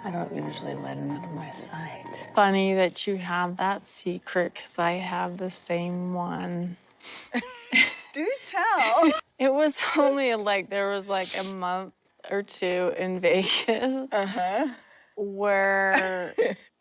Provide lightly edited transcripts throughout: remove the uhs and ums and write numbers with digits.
I don't usually let him out of my sight. Funny that you have that secret, because I have the same one. Do tell. It was only there was a month or two in Vegas where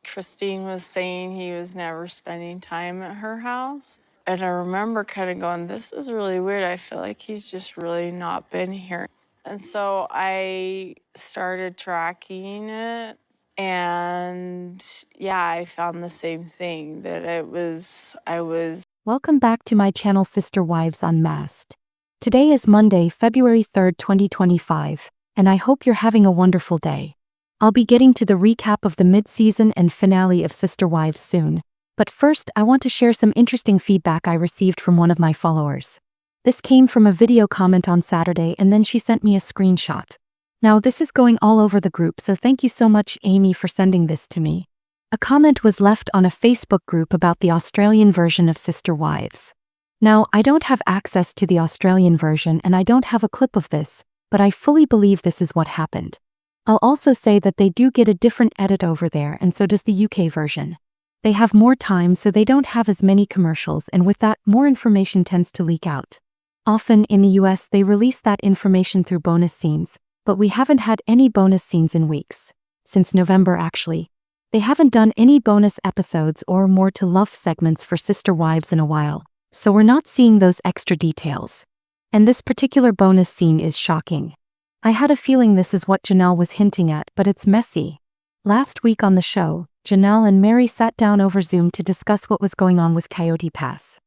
Christine was saying he was never spending time at her house. And I remember kind of going, this is really weird. I feel like he's just really not been here. And so I started tracking it. And yeah, I found the same thing, that I was. Welcome back to my channel, Sister Wives Unmasked. Today is Monday, February 3rd, 2025, and I hope you're having a wonderful day. I'll be getting to the recap of the mid-season and finale of Sister Wives soon, but first I want to share some interesting feedback I received from one of my followers. This came from a video comment on Saturday, and then she sent me a screenshot. Now this is going all over the group, so thank you so much, Amy, for sending this to me. A comment was left on a Facebook group about the Australian version of Sister Wives. Now, I don't have access to the Australian version and I don't have a clip of this, but I fully believe this is what happened. I'll also say that they do get a different edit over there, and so does the UK version. They have more time, so they don't have as many commercials, and with that, more information tends to leak out. Often in the US, they release that information through bonus scenes, but we haven't had any bonus scenes in weeks. Since November, actually. They haven't done any bonus episodes or more to love segments for Sister Wives in a while, so we're not seeing those extra details. And this particular bonus scene is shocking. I had a feeling this is what Janelle was hinting at, but it's messy. Last week on the show, Janelle and Meri sat down over Zoom to discuss what was going on with Coyote Pass.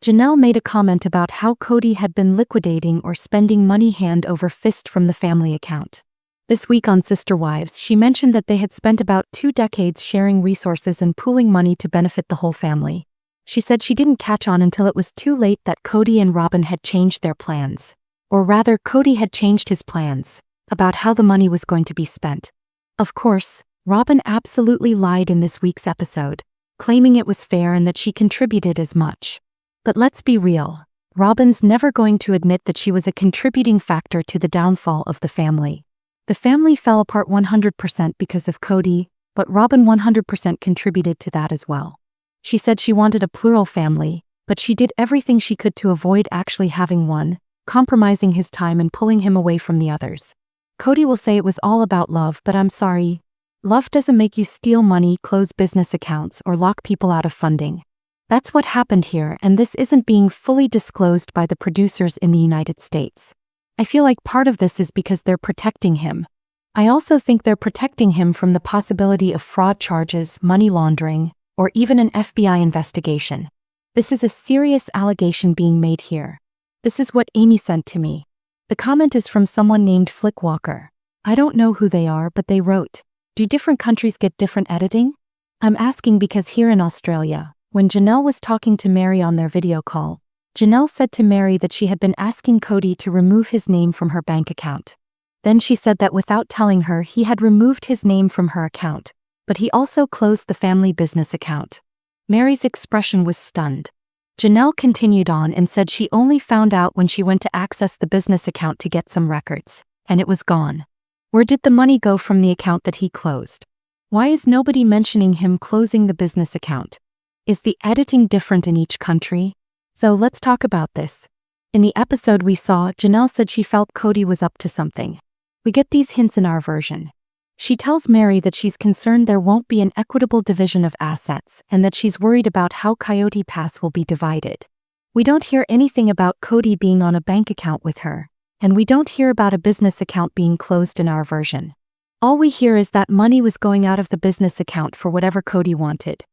Janelle made a comment about how Kody had been liquidating or spending money hand over fist from the family account. This week on Sister Wives, she mentioned that they had spent about 2 decades sharing resources and pooling money to benefit the whole family. She said she didn't catch on until it was too late that Kody and Robyn had changed their plans. Or rather, Kody had changed his plans about how the money was going to be spent. Of course, Robyn absolutely lied in this week's episode, claiming it was fair and that she contributed as much. But let's be real, Robyn's never going to admit that she was a contributing factor to the downfall of the family. The family fell apart 100% because of Kody, but Robyn 100% contributed to that as well. She said she wanted a plural family, but she did everything she could to avoid actually having one, compromising his time and pulling him away from the others. Kody will say it was all about love, but I'm sorry. Love doesn't make you steal money, close business accounts, or lock people out of funding. That's what happened here, and this isn't being fully disclosed by the producers in the United States. I feel like part of this is because they're protecting him. I also think they're protecting him from the possibility of fraud charges, money laundering, or even an FBI investigation. This is a serious allegation being made here. This is what Amy sent to me. The comment is from someone named Flickwalker. I don't know who they are, but they wrote, "Do different countries get different editing?" I'm asking because here in Australia, when Janelle was talking to Meri on their video call, Janelle said to Meri that she had been asking Kody to remove his name from her bank account. Then she said that without telling her, he had removed his name from her account, but he also closed the family business account. Meri's expression was stunned. Janelle continued on and said she only found out when she went to access the business account to get some records, and it was gone. Where did the money go from the account that he closed? Why is nobody mentioning him closing the business account? Is the editing different in each country? So let's talk about this. In the episode we saw, Janelle said she felt Kody was up to something. We get these hints in our version. She tells Meri that she's concerned there won't be an equitable division of assets and that she's worried about how Coyote Pass will be divided. We don't hear anything about Kody being on a bank account with her, and we don't hear about a business account being closed in our version. All we hear is that money was going out of the business account for whatever Kody wanted.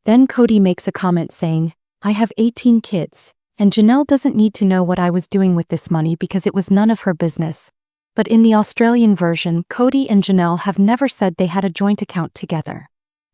Then Kody makes a comment saying, "I have 18 kids, and Janelle doesn't need to know what I was doing with this money because it was none of her business." But in the Australian version, Kody and Janelle have never said they had a joint account together.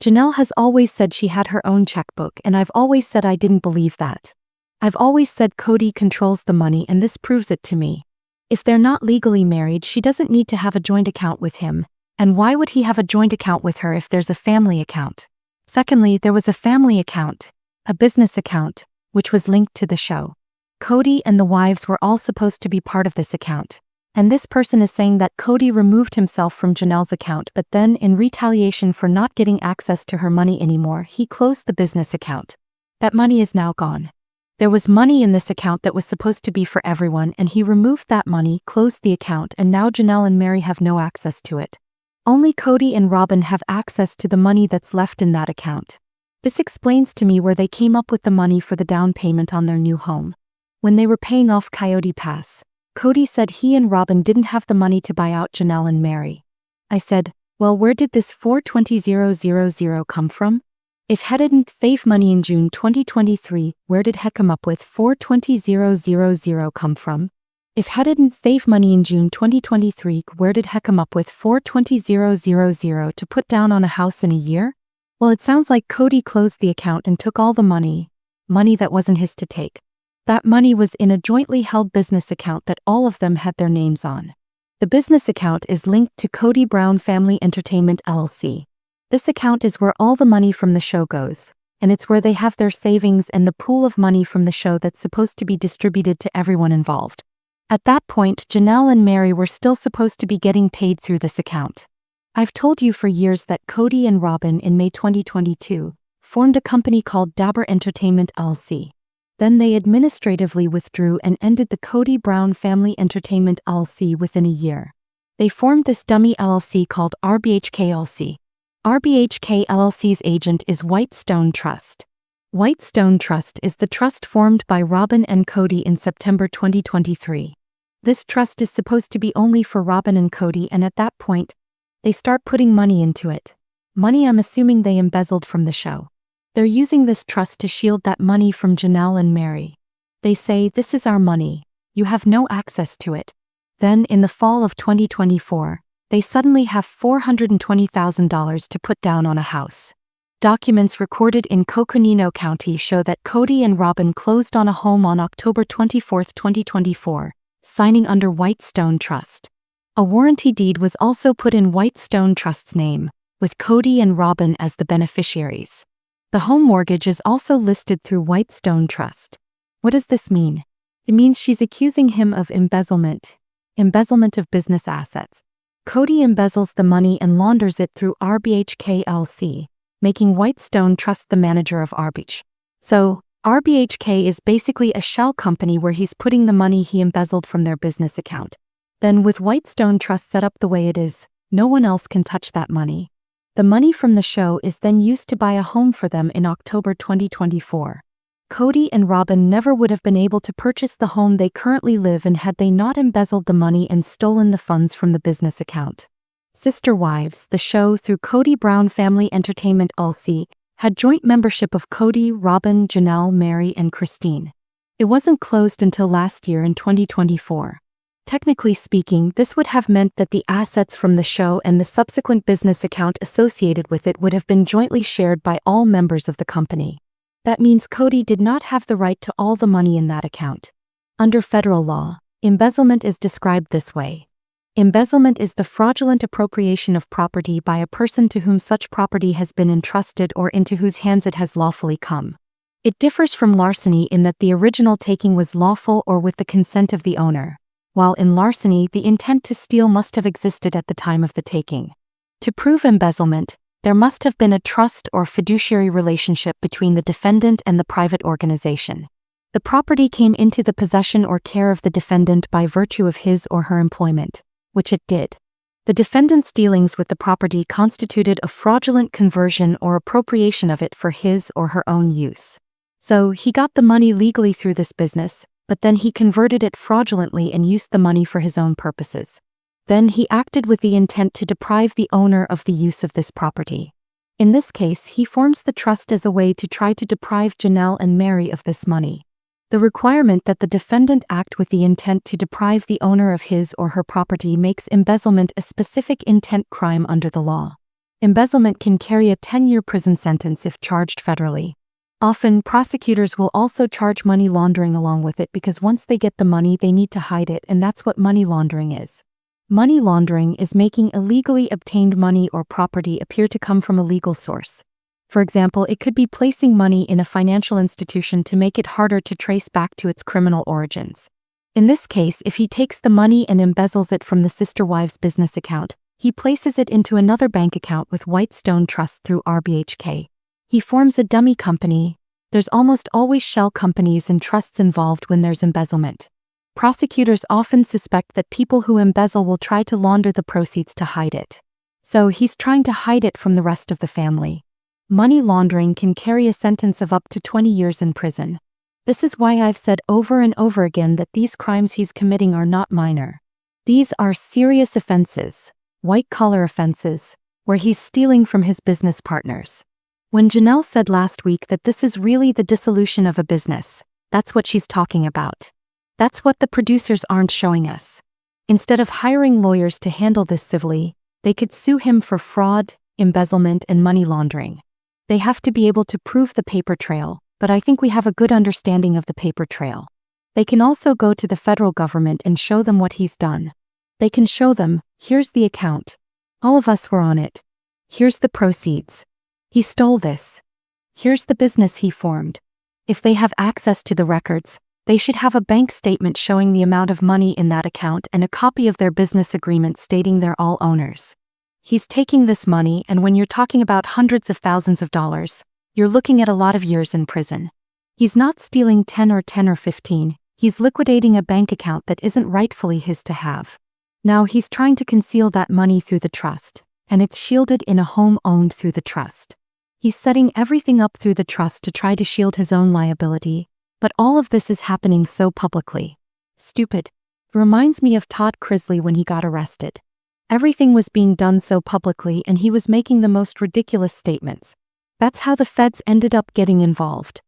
Janelle has always said she had her own checkbook, and I've always said I didn't believe that. I've always said Kody controls the money, and this proves it to me. If they're not legally married, she doesn't need to have a joint account with him, and why would he have a joint account with her if there's a family account? Secondly, there was a family account, a business account, which was linked to the show. Kody and the wives were all supposed to be part of this account. And this person is saying that Kody removed himself from Janelle's account, but then in retaliation for not getting access to her money anymore, he closed the business account. That money is now gone. There was money in this account that was supposed to be for everyone, and he removed that money, closed the account, and now Janelle and Meri have no access to it. Only Kody and Robyn have access to the money that's left in that account. This explains to me where they came up with the money for the down payment on their new home. When they were paying off Coyote Pass, Kody said he and Robyn didn't have the money to buy out Janelle and Meri. I said, well, where did this $420,000 come from? If he didn't save money in June 2023, where did he come up with $420,000 come from? If he didn't save money in June 2023, where did he come up with $420,000 to put down on a house in a year? Well, it sounds like Kody closed the account and took all the money that wasn't his to take. That money was in a jointly held business account that all of them had their names on. The business account is linked to Kody Brown Family Entertainment LLC. This account is where all the money from the show goes, and it's where they have their savings and the pool of money from the show that's supposed to be distributed to everyone involved. At that point, Janelle and Meri were still supposed to be getting paid through this account. I've told you for years that Kody and Robyn in May 2022 formed a company called Dabber Entertainment LLC. Then they administratively withdrew and ended the Kody Brown Family Entertainment LLC within a year. They formed this dummy LLC called RBHK LLC. RBHK LLC's agent is Whitestone Trust. Whitestone Trust is the trust formed by Robyn and Kody in September 2023. This trust is supposed to be only for Robyn and Kody, and at that point, they start putting money into it. Money I'm assuming they embezzled from the show. They're using this trust to shield that money from Janelle and Meri. They say, this is our money. You have no access to it. Then, in the fall of 2024, they suddenly have $420,000 to put down on a house. Documents recorded in Coconino County show that Kody and Robyn closed on a home on October 24, 2024, signing under Whitestone Trust. A warranty deed was also put in Whitestone Trust's name, with Kody and Robyn as the beneficiaries. The home mortgage is also listed through Whitestone Trust. What does this mean? It means she's accusing him of embezzlement of business assets. Kody embezzles the money and launders it through RBHK LLC, making Whitestone Trust the manager of RBH. So, RBHK is basically a shell company where he's putting the money he embezzled from their business account. Then with Whitestone Trust set up the way it is, no one else can touch that money. The money from the show is then used to buy a home for them in October 2024. Kody and Robyn never would have been able to purchase the home they currently live in had they not embezzled the money and stolen the funds from the business account. Sister Wives, the show through Kody Brown Family Entertainment LLC, had joint membership of Kody, Robyn, Janelle, Meri, and Christine. It wasn't closed until last year in 2024. Technically speaking, this would have meant that the assets from the show and the subsequent business account associated with it would have been jointly shared by all members of the company. That means Kody did not have the right to all the money in that account. Under federal law, embezzlement is described this way. Embezzlement is the fraudulent appropriation of property by a person to whom such property has been entrusted or into whose hands it has lawfully come. It differs from larceny in that the original taking was lawful or with the consent of the owner, while in larceny the intent to steal must have existed at the time of the taking. To prove embezzlement, there must have been a trust or fiduciary relationship between the defendant and the private organization. The property came into the possession or care of the defendant by virtue of his or her employment, which it did. The defendant's dealings with the property constituted a fraudulent conversion or appropriation of it for his or her own use. So, he got the money legally through this business, but then he converted it fraudulently and used the money for his own purposes. Then he acted with the intent to deprive the owner of the use of this property. In this case, he forms the trust as a way to try to deprive Janelle and Meri of this money. The requirement that the defendant act with the intent to deprive the owner of his or her property makes embezzlement a specific intent crime under the law. Embezzlement can carry a 10-year prison sentence if charged federally. Often, prosecutors will also charge money laundering along with it because once they get the money, they need to hide it, and that's what money laundering is. Money laundering is making illegally obtained money or property appear to come from a legal source. For example, it could be placing money in a financial institution to make it harder to trace back to its criminal origins. In this case, if he takes the money and embezzles it from the sister wives' business account, he places it into another bank account with Whitestone Trust through RBHK. He forms a dummy company. There's almost always shell companies and trusts involved when there's embezzlement. Prosecutors often suspect that people who embezzle will try to launder the proceeds to hide it. So he's trying to hide it from the rest of the family. Money laundering can carry a sentence of up to 20 years in prison. This is why I've said over and over again that these crimes he's committing are not minor. These are serious offenses, white-collar offenses, where he's stealing from his business partners. When Janelle said last week that this is really the dissolution of a business, that's what she's talking about. That's what the producers aren't showing us. Instead of hiring lawyers to handle this civilly, they could sue him for fraud, embezzlement, and money laundering. They have to be able to prove the paper trail, but I think we have a good understanding of the paper trail. They can also go to the federal government and show them what he's done. They can show them, here's the account. All of us were on it. Here's the proceeds. He stole this. Here's the business he formed. If they have access to the records, they should have a bank statement showing the amount of money in that account and a copy of their business agreement stating they're all owners. He's taking this money, and when you're talking about hundreds of thousands of dollars, you're looking at a lot of years in prison. He's not stealing 10 or 15, he's liquidating a bank account that isn't rightfully his to have. Now he's trying to conceal that money through the trust, and it's shielded in a home owned through the trust. He's setting everything up through the trust to try to shield his own liability, but all of this is happening so publicly. Stupid. Reminds me of Todd Crisley when he got arrested. Everything was being done so publicly and he was making the most ridiculous statements. That's how the feds ended up getting involved.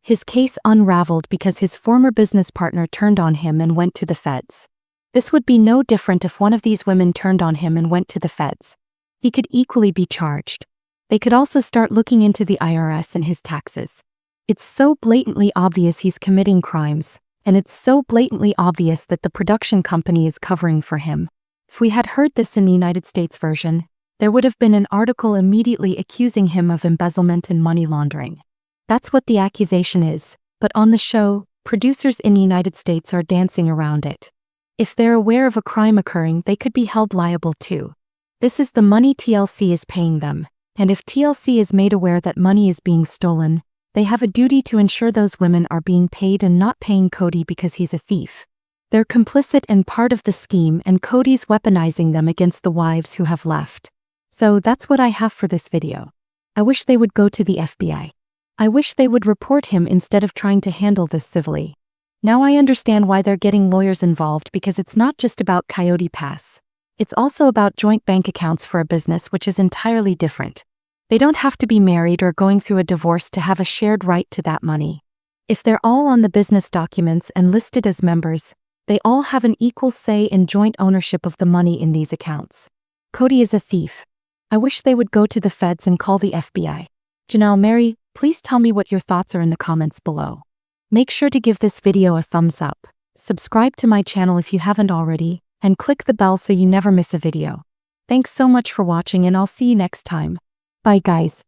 His case unraveled because his former business partner turned on him and went to the feds. This would be no different if one of these women turned on him and went to the feds. He could equally be charged. They could also start looking into the IRS and his taxes. It's so blatantly obvious he's committing crimes, and it's so blatantly obvious that the production company is covering for him. If we had heard this in the United States version, there would have been an article immediately accusing him of embezzlement and money laundering. That's what the accusation is, but on the show, producers in the United States are dancing around it. If they're aware of a crime occurring, they could be held liable too. This is the money TLC is paying them, and if TLC is made aware that money is being stolen, they have a duty to ensure those women are being paid and not paying Kody because he's a thief. They're complicit and part of the scheme, and Kody's weaponizing them against the wives who have left. So that's what I have for this video. I wish they would go to the FBI. I wish they would report him instead of trying to handle this civilly. Now I understand why they're getting lawyers involved, because it's not just about Coyote Pass. It's also about joint bank accounts for a business, which is entirely different. They don't have to be married or going through a divorce to have a shared right to that money. If they're all on the business documents and listed as members, they all have an equal say in joint ownership of the money in these accounts. Kody is a thief. I wish they would go to the feds and call the FBI. Janelle, Meri, please tell me what your thoughts are in the comments below. Make sure to give this video a thumbs up, subscribe to my channel if you haven't already, and click the bell so you never miss a video. Thanks so much for watching, and I'll see you next time. Bye guys.